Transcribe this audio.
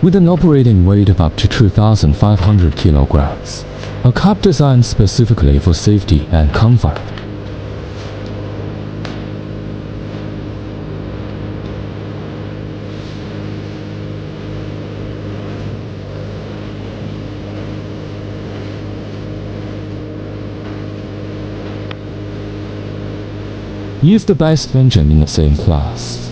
with an operating weight of up to 2,500 kilograms. A cab designed specifically for safety and comfort. Use the best engine in the same class.